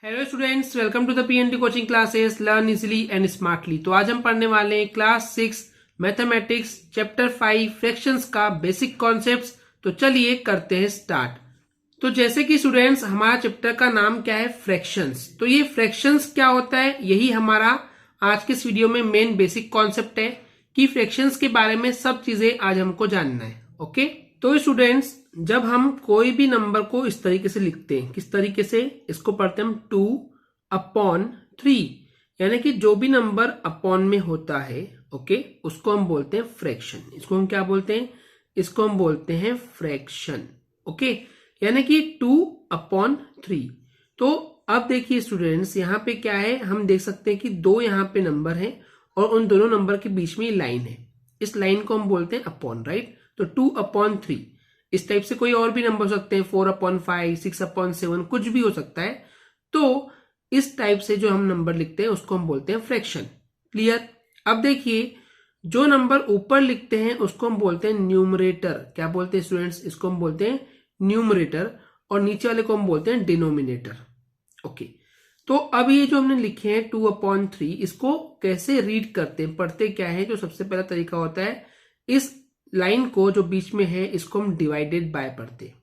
Hello students, welcome to the PNT coaching classes learn easily and smartly. तो आज हम पढ़ने वाले हैं क्लास 6 मैथमेटिक्स चैप्टर 5 फ्रैक्शंस का बेसिक कॉन्सेप्ट्स। तो चलिए करते हैं स्टार्ट। तो जैसे कि स्टूडेंट्स हमारा चैप्टर का नाम क्या है, फ्रैक्शंस। तो ये फ्रैक्शंस क्या होता है, यही हमारा आज के इस वीडियो में मेन बेसिक कॉन्सेप्ट है कि फ्रैक्शंस के बारे में सब चीजें आज हमको जानना है। ओके, तो स्टूडेंट्स जब हम कोई भी नंबर को इस तरीके से लिखते हैं, किस तरीके से, इसको पढ़ते हैं हम 2/3, यानी कि जो भी नंबर अपॉन में होता है, ओके, उसको हम बोलते हैं फ्रैक्शन। इसको हम क्या बोलते हैं, इसको हम बोलते हैं फ्रैक्शन। ओके, यानी कि 2/3। तो अब देखिए स्टूडेंट्स, यहाँ पे क्या है, हम देख सकते हैं कि दो यहाँ पे नंबर हैं और उन दोनों नंबर के बीच में लाइन है। इस लाइन को हम बोलते हैं अपॉन, राइट। तो 2/3 इस टाइप से कोई और भी नंबर हो सकते हैं, 4/5, 6/7, कुछ भी हो सकता है। तो इस टाइप से जो हम नंबर लिखते हैं उसको हम बोलते हैं फ्रैक्शन। क्लियर। अब देखिए, जो नंबर ऊपर लिखते हैं उसको हम बोलते हैं न्यूमरेटर। क्या बोलते हैं स्टूडेंट्स, इसको हम बोलते हैं न्यूमरेटर, और नीचे वाले को हम बोलते हैं डिनोमिनेटर। ओके, तो अब ये जो हमने लिखे हैं 2/3, इसको कैसे रीड करते हैं, पढ़ते क्या है। जो सबसे पहला तरीका होता है, इस लाइन को जो बीच में है इसको हम डिवाइडेड बाय पढ़ते हैं।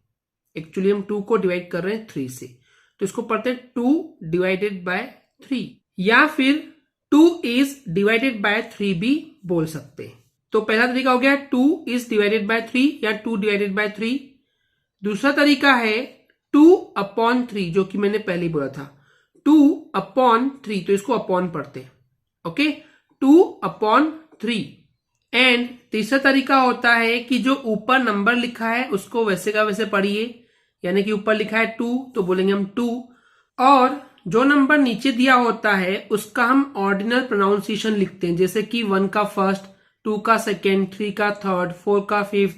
एक्चुअली हम 2 को डिवाइड कर रहे हैं 3 से, तो इसको पढ़ते हैं 2/3, या फिर 2 is divided by 3 भी बोल सकते हैं। तो पहला तरीका हो गया 2 is divided by 3 या 2 divided by 3। दूसरा तरीका है 2/3, जो कि मैंने पहले बोला था 2/3, तो इसको अपॉन पढ़ते हैं। ओके, 2/3। एंड तीसरा तरीका होता है कि जो ऊपर नंबर लिखा है उसको वैसे का वैसे पढ़िए, यानी कि ऊपर लिखा है 2 तो बोलेंगे हम 2, और जो नंबर नीचे दिया होता है उसका हम ऑर्डिनल प्रोनाउंसिएशन लिखते हैं, जैसे कि 1 का फर्स्ट, 2 का सेकेंड, 3 का थर्ड, 4 का फिफ्थ,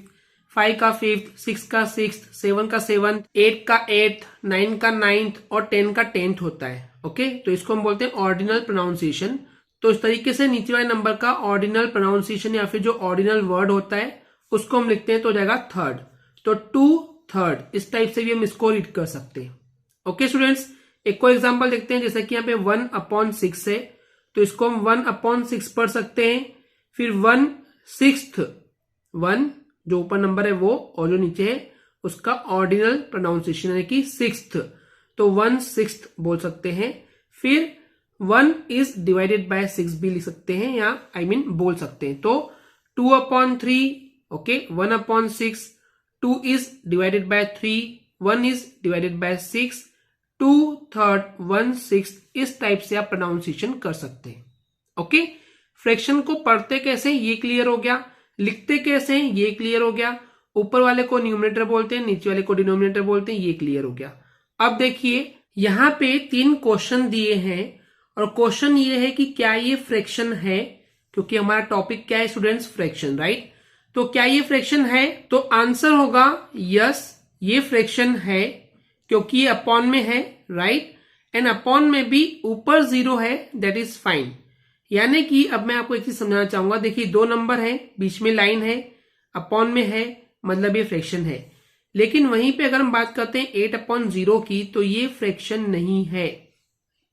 5 का फिफ्थ, 6 का सिक्स्थ, 7 का सेवंथ, 8 का एट्थ, 9 का नाइन्थ और 10 का 10th होता है। ओके, तो इसको हम बोलते हैं ऑर्डिनल प्रोनाउंसिएशन। तो इस तरीके से नीचे वाले नंबर का ऑर्डिनल प्रोनाउंसिएशन या फिर जो ऑर्डिनल वर्ड होता है उसको हम लिखते हैं, तो हो जाएगा थर्ड। तो 2/3 इस टाइप से भी हम इसको रीड कर सकते हैं। ओके स्टूडेंट्स, एक को एग्जांपल देखते हैं, जैसे कि यहाँ पे 1/6 है, तो इसको हम 1/6 पढ़ सकते हैं। फिर 1/6, 1 जो ऊपर नंबर है वो, और जो नीचे है उसका ऑर्डिनल प्रोनाउंसिएशन यानी कि 6th, तो 1/6 बोल सकते हैं। फिर 1 is divided by 6 भी लिख सकते हैं, या बोल सकते हैं। तो 2/3, okay, 1/6, 2 is divided by 3, 1 is divided by 6, 2/3, 1/6, इस टाइप से आप प्रोनाउंसिएशन कर सकते हैं। ओके, फ्रैक्शन को पढ़ते कैसे ये क्लियर हो गया, लिखते कैसे हैं ये क्लियर हो गया, ऊपर वाले को न्यूमरेटर बोलते हैं, नीचे वाले को डिनोमिनेटर बोलते हैं, ये क्लियर हो गया। अब देखिए यहाँ पे 3 क्वेश्चन दिए हैं, और क्वेश्चन ये है कि क्या ये फ्रैक्शन है, क्योंकि हमारा टॉपिक क्या है स्टूडेंट्स, फ्रैक्शन, राइट। तो क्या ये फ्रैक्शन है, तो आंसर होगा यस, ये फ्रैक्शन है, क्योंकि ये अपॉन में है, राइट, एंड अपॉन में भी ऊपर 0 है, दैट इज फाइन। यानी कि अब मैं आपको एक चीज समझाना चाहूंगा, देखिए 2 नंबर है, बीच में लाइन है, अपॉन में है, मतलब ये फ्रैक्शन है। लेकिन वहीं पे अगर हम बात करते हैं 8/0 की, तो ये फ्रैक्शन नहीं है।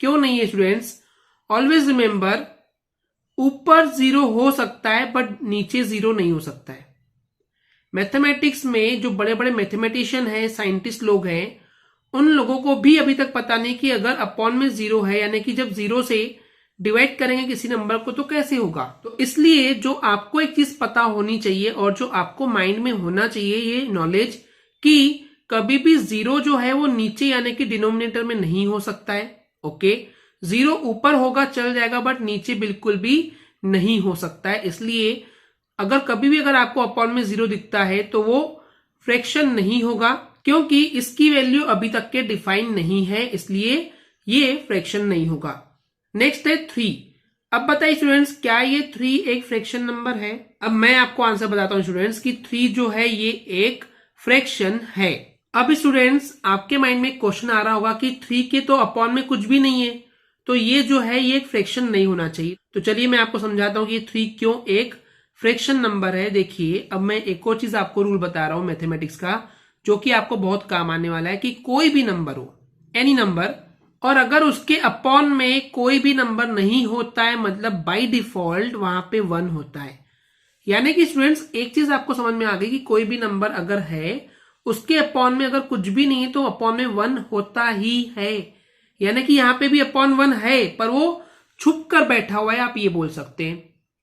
क्यों नहीं है स्टूडेंट्स, ऑलवेज रिमेंबर, ऊपर 0 हो सकता है बट नीचे 0 नहीं हो सकता है। मैथमेटिक्स में जो बड़े बड़े मैथमेटिशियन हैं, साइंटिस्ट लोग हैं, उन लोगों को भी अभी तक पता नहीं कि अगर अपॉन में 0 है, यानी कि जब 0 से डिवाइड करेंगे किसी नंबर को तो कैसे होगा। तो इसलिए जो आपको एक चीज पता होनी चाहिए और जो आपको माइंड में होना चाहिए ये नॉलेज, कि कभी भी 0 जो है वो नीचे यानी कि डिनोमिनेटर में नहीं हो सकता है। ओके, 0 ऊपर होगा चल जाएगा, बट नीचे बिल्कुल भी नहीं हो सकता है। इसलिए अगर कभी भी अगर आपको अपॉन में 0 दिखता है तो वो फ्रैक्शन नहीं होगा, क्योंकि इसकी वैल्यू अभी तक के डिफाइन नहीं है, इसलिए ये फ्रैक्शन नहीं होगा। नेक्स्ट है 3। अब बताइए स्टूडेंट्स, क्या ये 3 एक फ्रैक्शन नंबर है। अब मैं आपको आंसर बताता हूं स्टूडेंट्स कि 3 जो है ये एक फ्रैक्शन है। अब स्टूडेंट्स आपके माइंड में क्वेश्चन आ रहा होगा कि 3 के तो अपॉन में कुछ भी नहीं है, तो ये जो है ये एक फ्रैक्शन नहीं होना चाहिए। तो चलिए मैं आपको समझाता हूं कि 3 क्यों एक फ्रैक्शन नंबर है। देखिए, अब मैं एक और चीज आपको रूल बता रहा हूं मैथमेटिक्स का, जो कि आपको बहुत काम आने वाला है, कि कोई भी नंबर हो, एनी नंबर, और अगर उसके अपॉन में कोई भी नंबर नहीं होता है मतलब बाय डिफॉल्ट वहां पे 1 होता है। यानी कि स्टूडेंट्स एक चीज आपको समझ में आ गई कि कोई भी नंबर अगर है उसके अपॉन में अगर कुछ भी नहीं है तो अपॉन में 1 होता ही है। यानी कि यहां पे भी अपॉन 1 है पर वो छुप कर बैठा हुआ है, आप ये बोल सकते हैं।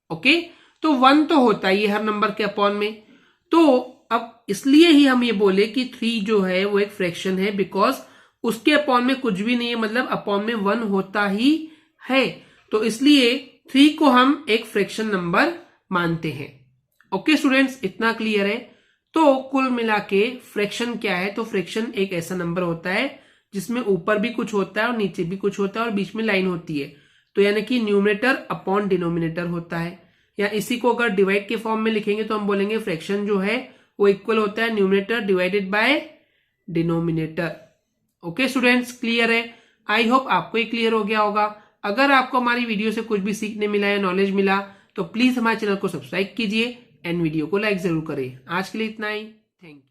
ओके, तो 1 तो होता ही है हर नंबर के अपॉन में। तो अब इसलिए ही हम ये बोले कि 3 जो है वो एक फ्रैक्शन है, बिकॉज उसके अपॉन में कुछ भी नहीं है मतलब अपॉन में 1 होता ही है। तो इसलिए 3 को हम एक फ्रैक्शन नंबर मानते हैं। ओके स्टूडेंट्स, इतना क्लियर है। तो कुल मिला के फ्रैक्शन क्या है, तो फ्रैक्शन एक ऐसा नंबर होता है जिसमें ऊपर भी कुछ होता है और नीचे भी कुछ होता है और बीच में लाइन होती है। तो यानी कि न्यूमरेटर अपॉन डिनोमिनेटर होता है, या इसी को अगर डिवाइड के फॉर्म में लिखेंगे तो हम बोलेंगे फ्रैक्शन जो है वो इक्वल होता है numerator divided by denominator. Okay students, clear है? आई होप आपको ये क्लियर हो गया होगा। अगर आपको हमारी वीडियो से कुछ भी सीखने मिला या नॉलेज मिला तो प्लीज हमारे चैनल को सब्सक्राइब कीजिए एंड वीडियो को लाइक जरूर करें। आज के लिए इतना ही, थैंक यू।